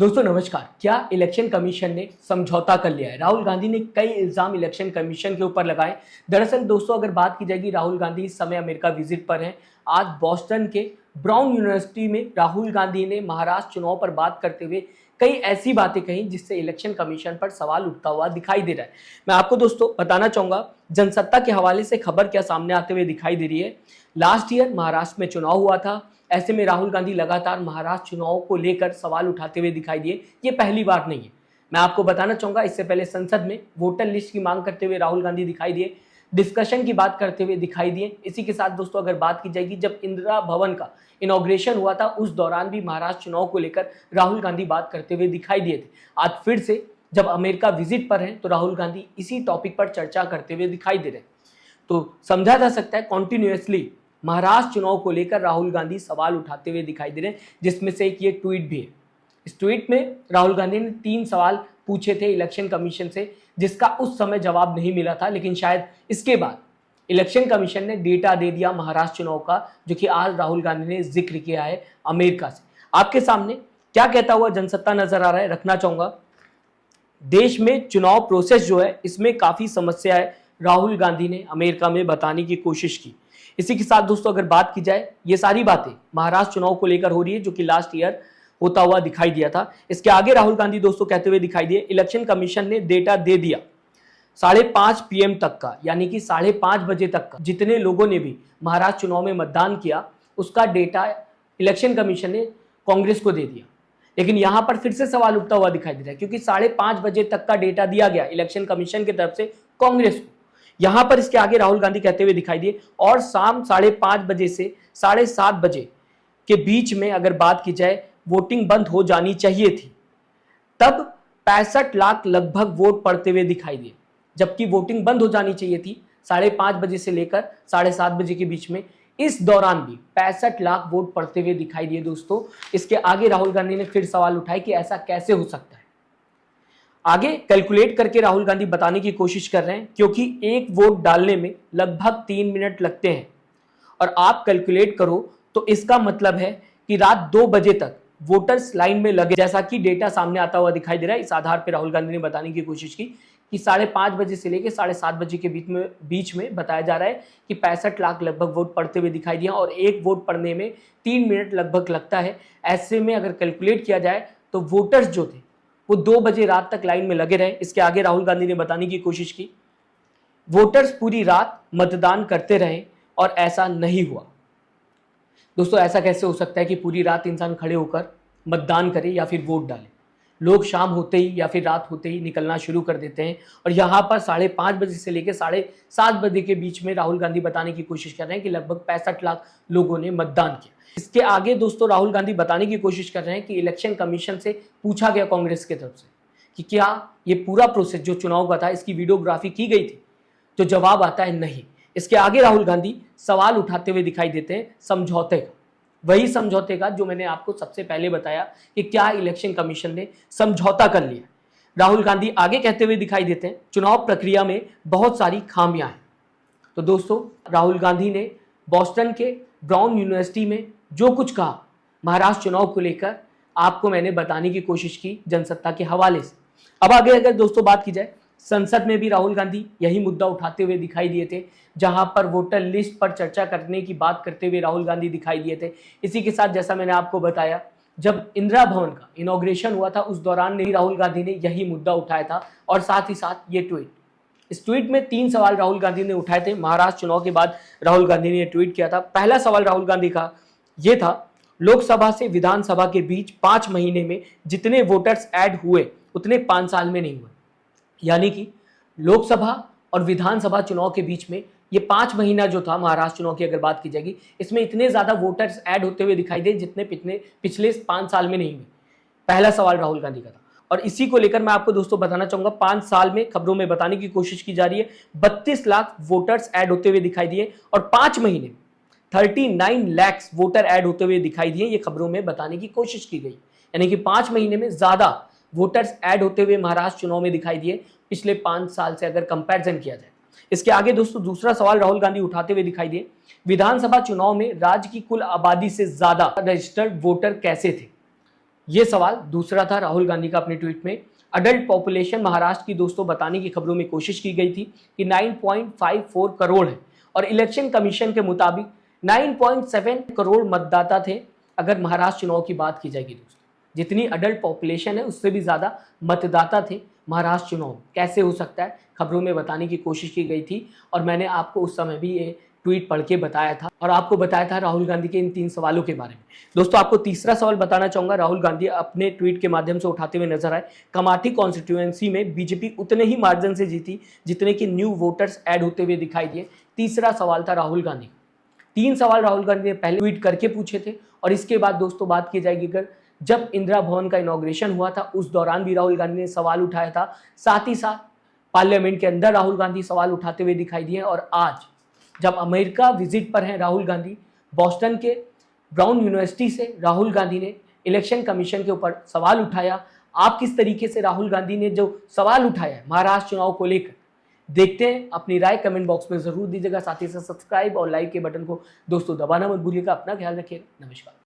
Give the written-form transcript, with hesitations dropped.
दोस्तों नमस्कार। क्या इलेक्शन कमीशन ने समझौता कर लिया है? राहुल गांधी ने कई इल्जाम इलेक्शन कमीशन के ऊपर लगाए। दरअसल दोस्तों अगर बात की जाएगी, राहुल गांधी इस समय अमेरिका विजिट पर हैं। आज बॉस्टन के ब्राउन यूनिवर्सिटी में राहुल गांधी ने महाराष्ट्र चुनाव पर बात करते हुए कई ऐसी बातें कही जिससे इलेक्शन कमीशन पर सवाल उठता हुआ दिखाई दे रहा है। मैं आपको दोस्तों बताना चाहूंगा जनसत्ता के हवाले से खबर क्या सामने आते हुए दिखाई दे रही है। लास्ट ईयर महाराष्ट्र में चुनाव हुआ था। ऐसे में राहुल गांधी लगातार महाराष्ट्र चुनाव को लेकर सवाल उठाते हुए दिखाई दिए। ये पहली बार नहीं है। मैं आपको बताना चाहूंगा, इससे पहले संसद में वोटर लिस्ट की मांग करते हुए राहुल गांधी दिखाई दिए, डिस्कशन की बात करते हुए दिखाई दिए। इसी के साथ दोस्तों अगर बात की जाएगी, जब इंदिरा भवन का इनॉग्रेशन हुआ था उस दौरान भी महाराष्ट्र चुनाव को लेकर राहुल गांधी बात करते हुए दिखाई दिए थे। आज फिर से जब अमेरिका विजिट पर हैं तो राहुल गांधी इसी टॉपिक पर चर्चा करते हुए दिखाई दे रहे हैं। तो समझा जा सकता है कॉन्टिन्यूसली महाराष्ट्र चुनाव को लेकर राहुल गांधी सवाल उठाते हुए दिखाई दे रहे हैं, जिसमें से एक ये ट्वीट भी है। इस ट्वीट में राहुल गांधी ने 3 सवाल पूछे थे इलेक्शन कमीशन से, जिसका उस समय जवाब नहीं मिला था, लेकिन शायद इसके बाद इलेक्शन कमीशन ने डेटा दे दिया महाराष्ट्र चुनाव का, जो कि आज राहुल गांधी ने जिक्र किया है अमेरिका से। आपके सामने क्या कहता हुआ जनसत्ता नजर आ रहा है रखना चाहूंगा। देश में चुनाव प्रोसेस जो है इसमें काफी समस्या है, राहुल गांधी ने अमेरिका में बताने की कोशिश की। इसी के साथ दोस्तों अगर बात की जाए, ये सारी बातें महाराष्ट्र चुनाव को लेकर हो रही है, जो कि लास्ट ईयर होता हुआ दिखाई दिया था। इसके आगे राहुल गांधी दोस्तों कहते हुए दिखाई दिए, इलेक्शन कमीशन ने डेटा दे दिया 5:30 PM तक का, यानी कि 5:30 बजे तक का जितने लोगों ने भी महाराष्ट्र चुनाव में मतदान किया उसका डेटा इलेक्शन कमीशन ने कांग्रेस को दे दिया। लेकिन यहां पर फिर से सवाल उठता हुआ दिखाई दे रहा है, क्योंकि 5:30 बजे तक का डेटा दिया गया इलेक्शन कमीशन की तरफ से कांग्रेस को। यहां पर इसके आगे राहुल गांधी कहते हुए दिखाई दिए, और शाम 5:30 बजे से 7:30 बजे के बीच में अगर बात की जाए वोटिंग बंद हो जानी चाहिए थी। तब 65 लाख लगभग वोट पड़ते हुए दिखाई दिए, जबकि वोटिंग बंद हो जानी चाहिए थी 5:30 बजे से लेकर 7:30 बजे के बीच में। इस दौरान भी 65 लाख वोट पड़ते हुए दिखाई दिए दोस्तों। इसके आगे राहुल गांधी ने फिर सवाल उठाए कि ऐसा कैसे हो सकता है। आगे कैलकुलेट करके राहुल गांधी बताने की कोशिश कर रहे हैं, क्योंकि एक वोट डालने में लगभग 3 मिनट लगते हैं, और आप कैलकुलेट करो तो इसका मतलब है कि रात 2 बजे तक वोटर्स लाइन में लगे, जैसा कि डेटा सामने आता हुआ दिखाई दे रहा है। इस आधार पर राहुल गांधी ने बताने की कोशिश की कि 5:30 बजे से लेकर 7:30 बजे के बीच में बताया जा रहा है कि 65 लाख लगभग वोट पड़ते हुए दिखाई दिया, और एक वोट पड़ने में 3 मिनट लगभग लगता है। ऐसे में अगर कैलकुलेट किया जाए तो वोटर्स जो थे वो 2 बजे रात तक लाइन में लगे रहे। इसके आगे राहुल गांधी ने बताने की कोशिश की, वोटर्स पूरी रात मतदान करते रहे और ऐसा नहीं हुआ। दोस्तों ऐसा कैसे हो सकता है कि पूरी रात इंसान खड़े होकर मतदान करे या फिर वोट डाले? लोग शाम होते ही या फिर रात होते ही निकलना शुरू कर देते हैं, और यहाँ पर 5:30 बजे से लेकर 7:30 बजे के बीच में राहुल गांधी बताने की कोशिश कर रहे हैं कि लगभग 65 लाख लोगों ने मतदान किया। इसके आगे दोस्तों राहुल गांधी बताने की कोशिश कर रहे हैं कि इलेक्शन कमीशन से पूछा गया कांग्रेस की तरफ से कि क्या ये पूरा प्रोसेस जो चुनाव का था इसकी वीडियोग्राफी की गई थी, तो जवाब आता है नहीं। इसके आगे राहुल गांधी सवाल उठाते हुए दिखाई देते हैं समझौते का, वही समझौते का जो मैंने आपको सबसे पहले बताया कि क्या इलेक्शन कमीशन ने समझौता कर लिया। राहुल गांधी आगे कहते हुए दिखाई देते हैं, चुनाव प्रक्रिया में बहुत सारी खामियां हैं। तो दोस्तों राहुल गांधी ने बॉस्टन के ब्राउन यूनिवर्सिटी में जो कुछ कहा महाराष्ट्र चुनाव को लेकर, आपको मैंने बताने की कोशिश की जनसत्ता के हवाले से। अब आगे अगर दोस्तों बात की जाए, संसद में भी राहुल गांधी यही मुद्दा उठाते हुए दिखाई दिए थे, जहां पर वोटर लिस्ट पर चर्चा करने की बात करते हुए राहुल गांधी दिखाई दिए थे। इसी के साथ जैसा मैंने आपको बताया, जब इंदिरा भवन का इनॉग्रेशन हुआ था उस दौरान भी राहुल गांधी ने यही मुद्दा उठाया था, और साथ ही साथ ये ट्वीट। इस ट्वीट में 3 सवाल राहुल गांधी ने उठाए थे। महाराष्ट्र चुनाव के बाद राहुल गांधी ने ट्वीट किया था। पहला सवाल राहुल गांधी का ये था, लोकसभा से विधानसभा के बीच 5 महीने में जितने वोटर्स ऐड हुए उतने 5 साल में नहीं हुए। यानी कि लोकसभा और विधानसभा चुनाव के बीच में ये 5 महीना जो था महाराष्ट्र चुनाव की अगर बात की जाएगी, इसमें इतने ज्यादा वोटर्स ऐड होते हुए दिखाई दे जितने पिछले 5 साल में नहीं हुए। पहला सवाल राहुल गांधी का था, और इसी को लेकर मैं आपको दोस्तों बताना चाहूंगा, 5 साल में खबरों में बताने की कोशिश की जा रही है 32 लाख वोटर्स ऐड होते हुए दिखाई दिए, और 5 महीने 39 लाख वोटर ऐड होते हुए दिखाई दिए, ये खबरों में बताने की कोशिश की गई। यानी कि 5 महीने में ज्यादा वोटर्स ऐड होते हुए महाराष्ट्र चुनाव में दिखाई दिए पिछले 5 साल से अगर कंपैरिजन किया जाए। इसके आगे दोस्तों दूसरा सवाल राहुल गांधी उठाते हुए दिखाई दिए, विधानसभा चुनाव में राज्य की कुल आबादी से ज्यादा रजिस्टर्ड वोटर कैसे थे? ये सवाल दूसरा था राहुल गांधी का अपने ट्वीट में। अडल्ट पॉपुलेशन महाराष्ट्र की दोस्तों बताने की खबरों में कोशिश की गई थी कि 9.54 करोड़ है और इलेक्शन कमीशन के मुताबिक 9.7 करोड़ मतदाता थे। अगर महाराष्ट्र चुनाव की बात की जाएगी दोस्तों, जितनी अडल्ट पॉपुलेशन है उससे भी ज़्यादा मतदाता थे महाराष्ट्र चुनाव। कैसे हो सकता है, खबरों में बताने की कोशिश की गई थी और मैंने आपको उस समय भी ये ट्वीट पढ़ के बताया था और आपको बताया था राहुल गांधी के इन 3 सवालों के बारे में। दोस्तों आपको तीसरा सवाल बताना चाहूंगा, राहुल गांधी अपने ट्वीट के माध्यम से उठाते हुए नजर आए। कमाठी कॉन्स्टिट्यूएंसी में बीजेपी उतने ही मार्जिन से जीती जितने कि न्यू वोटर्स ऐड होते हुए दिखाई दिए। तीसरा सवाल था राहुल गांधी। 3 सवाल राहुल गांधी ने पहले ट्वीट करके पूछे थे और इसके बाद दोस्तों बात की जाएगी अगर जब इंदिरा भवन का इनॉग्रेशन हुआ था उस दौरान भी राहुल गांधी ने सवाल उठाया था। साथ ही साथ पार्लियामेंट के अंदर राहुल गांधी सवाल उठाते हुए दिखाई दिए और आज जब अमेरिका विजिट पर हैं राहुल गांधी, बॉस्टन के ब्राउन यूनिवर्सिटी से राहुल गांधी ने इलेक्शन कमीशन के ऊपर सवाल उठाया। आप किस तरीके से राहुल गांधी ने जो सवाल उठाया है महाराष्ट्र चुनाव को लेकर देखते हैं, अपनी राय कमेंट बॉक्स में जरूर दीजिएगा। साथ ही साथ सब्सक्राइब और लाइक के बटन को दोस्तों दबाना मत भूलिएगा। अपना ख्याल रखिएगा। नमस्कार।